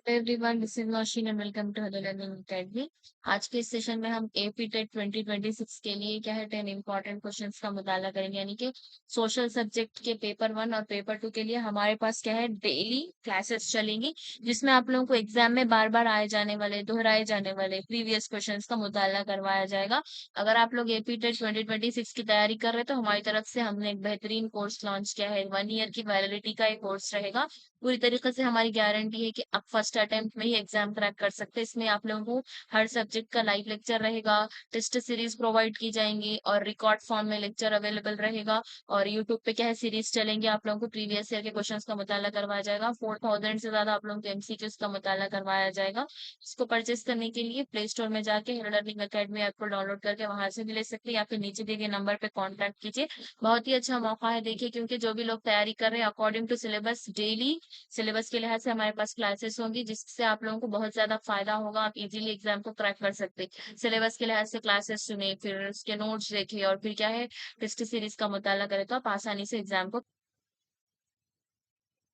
Everyone, this is Naushin and welcome to Hello Learning Academy. आज के इस सेशन में हम एपी टेट 2026 के लिए क्या है 10 इंपॉर्टेंट क्वेश्चंस का मुताला करेंगे। यानी कि सोशल सब्जेक्ट के पेपर 1 और पेपर 2 के लिए हमारे पास क्या है डेली क्लासेस चलेंगी, जिसमें आप लोगों को एग्जाम में बार बार आए जाने वाले, दोहराए जाने वाले प्रीवियस क्वेश्चंस का मुताला करवाया जाएगा। अगर आप लोग एपी टेट 2026 की तैयारी कर रहे हैं तो हमारी तरफ से हमने एक बेहतरीन कोर्स लॉन्च किया है। 1 ईयर की वैलिडिटी का एक कोर्स रहेगा। पूरी तरीके से हमारी गारंटी है कि आप फर्स्ट अटेम्प्ट में ही एग्जाम क्रैक कर सकते हैं। इसमें आप लोगों को हर सब्जेक्ट का लाइव लेक्चर रहेगा, टेस्ट सीरीज प्रोवाइड की जाएंगी और रिकॉर्ड फॉर्म में लेक्चर अवेलेबल रहेगा। और यूट्यूब पे क्या है सीरीज चलेंगे, आप लोगों को प्रीवियस ईयर के क्वेश्चंस का मुताला करवाया जाएगा। 4000 से ज्यादा आप लोगों को एमसीक्यूज का मुताला करवाया जाएगा। इसको परचेस करने के लिए प्ले स्टोर में जाके हेलो लर्निंग अकेडमी ऐप को डाउनलोड करके वहां से भी ले सकते हैं, या फिर नीचे दिए गए नंबर पे कॉन्टैक्ट कीजिए। बहुत ही अच्छा मौका है, देखिए, क्योंकि जो भी लोग तैयारी कर रहे हैं according to syllabus daily syllabus के लिहाज से हमारे पास क्लासेस होंगी, जिससे आप लोगों को बहुत ज्यादा फायदा होगा। आप इजीली एग्जाम को क्रैक कर सकते हैं। सिलेबस के लिहाज से क्लासेस सुने, फिर उसके नोट्स देखे और फिर क्या है टेस्ट सीरीज का मुताला करें, तो आप आसानी से एग्जाम को।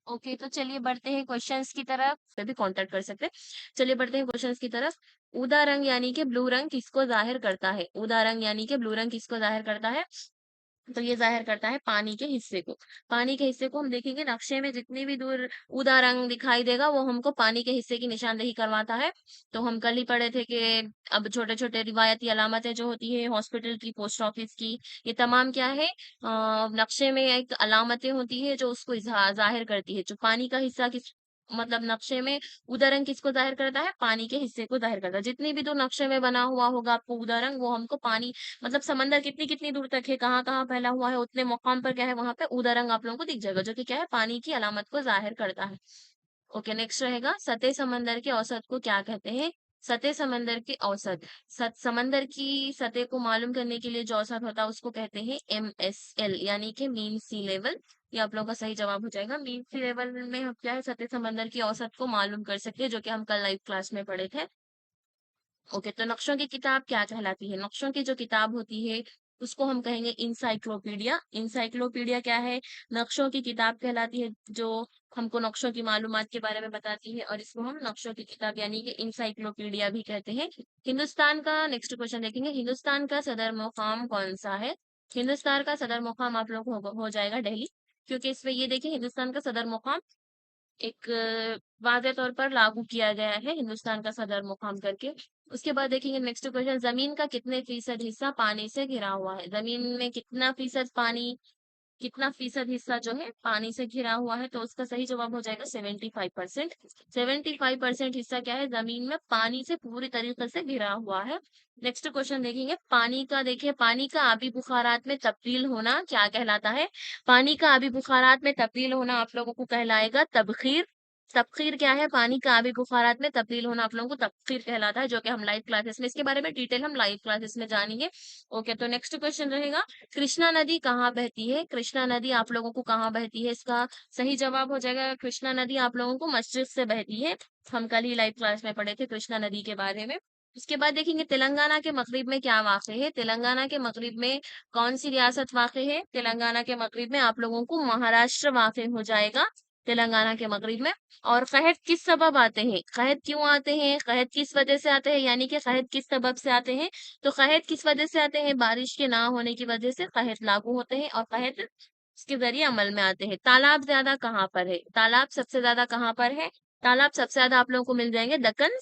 ओके, तो चलिए बढ़ते हैं क्वेश्चंस की तरफ। फिर भी कांटेक्ट कर सकते हैं। चलिए बढ़ते हैं क्वेश्चंस की तरफ। ऊदा रंग यानी कि ब्लू रंग किसको जाहिर करता है? ऊदा रंग यानी कि ब्लू रंग किसको जाहिर करता है? तो ये जाहिर करता है पानी के हिस्से को। पानी के हिस्से को हम देखेंगे नक्शे में, जितनी भी दूर ऊदा रंग दिखाई देगा वो हमको पानी के हिस्से की निशानदेही करवाता है। तो हम कल ही पढ़े थे कि अब छोटे छोटे रिवायती अलामतें जो होती है हॉस्पिटल की, पोस्ट ऑफिस की, ये तमाम क्या है नक्शे में एक अलामतें होती है जो उसको जाहिर करती है। जो पानी का हिस्सा किस मतलब नक्शे में ऊदा रंग किसको जाहिर करता है? पानी के हिस्से को जाहिर करता है। जितनी भी दूर नक्शे में बना हुआ होगा आपको ऊदा रंग, वो हमको पानी मतलब समंदर कितनी कितनी दूर तक है, कहाँ कहाँ फैला हुआ है, उतने मुकाम पर क्या है वहां पे ऊदा रंग आप लोगों को दिख जाएगा, जो कि क्या है पानी की अलामत को जाहिर करता है। ओके, नेक्स्ट रहेगा सतह समंदर के औसत को क्या कहते हैं? सतह समंदर की औसत, समंदर की सतह को मालूम करने के लिए जो औसत होता है उसको कहते हैं MSL, यानी कि मीन सी लेवल। ये आप लोगों का सही जवाब हो जाएगा। मीन सी लेवल में हम क्या है सतह समंदर की औसत को मालूम कर सकते हैं, जो कि हम कल लाइव क्लास में पढ़े थे। ओके, तो नक्शों की किताब क्या कहलाती है? नक्शों की जो किताब होती है उसको हम कहेंगे इंसाइक्लोपीडिया। इंसाइक्लोपीडिया क्या है? नक्शों की किताब कहलाती है, जो हमको नक्शों की मालूमात के बारे में बताती है, और इसको हम नक्शों की किताब यानी कि इंसाइक्लोपीडिया भी कहते हैं। हिंदुस्तान का नेक्स्ट क्वेश्चन देखेंगे। हिंदुस्तान का सदर मुकाम कौन सा है? हिंदुस्तान का सदर मुकाम आप लोग हो जाएगा दिल्ली, क्योंकि इसमें ये देखिए हिंदुस्तान का सदर मुकाम एक वाज़ेह तौर पर लागू किया गया है हिंदुस्तान का सदर मुकाम करके। उसके बाद देखेंगे नेक्स्ट क्वेश्चन, जमीन का कितने फीसद हिस्सा पानी से घिरा हुआ है? जमीन में कितना फीसद पानी, कितना फीसद हिस्सा जो है पानी से घिरा हुआ है? तो उसका सही जवाब हो जाएगा 75%। 75% हिस्सा क्या है जमीन में पानी से पूरी तरीके से घिरा हुआ है। नेक्स्ट क्वेश्चन देखेंगे, पानी का, देखिए पानी का आबी बुखारात में तब्दील होना क्या कहलाता है? पानी का आबी बुखारात में तब्दील होना आप लोगों को कहलाएगा तबखीर। तबखीर क्या है? पानी का आबी बुखारात में तब्दील होना आप लोगों को तबखीर कहलाता है, जो कि हम लाइव क्लासेस में इसके बारे में डिटेल हम लाइव क्लासेस में जानेंगे। ओके, तो नेक्स्ट क्वेश्चन रहेगा, कृष्णा नदी कहाँ बहती है? कृष्णा नदी आप लोगों को कहाँ बहती है? इसका सही जवाब हो जाएगा कृष्णा नदी आप लोगों को मस्जिद से बहती है। हम कल ही लाइव क्लास में पढ़े थे कृष्णा नदी के बारे में। उसके बाद देखेंगे तेलंगाना के मगरिब में क्या वाक़ है? तेलंगाना के मगरिब में कौन सी रियासत वाक़ है? तेलंगाना के मगरिब में आप लोगों को महाराष्ट्र वाक़ हो जाएगा, तेलंगाना के मगरिब में। और कहत किस सबब आते हैं? कहत क्यों आते हैं? कहत किस वजह से आते हैं, यानी कि कहत किस सबब से आते हैं? तो कहत किस वजह से आते हैं? बारिश के ना होने की वजह से कहत लागू होते हैं और कहत इसके जरिए अमल में आते हैं। तालाब ज्यादा कहाँ पर है? तालाब सबसे ज्यादा कहाँ पर है? तालाब सबसे ज्यादा आप लोगों को मिल जाएंगे दक्कन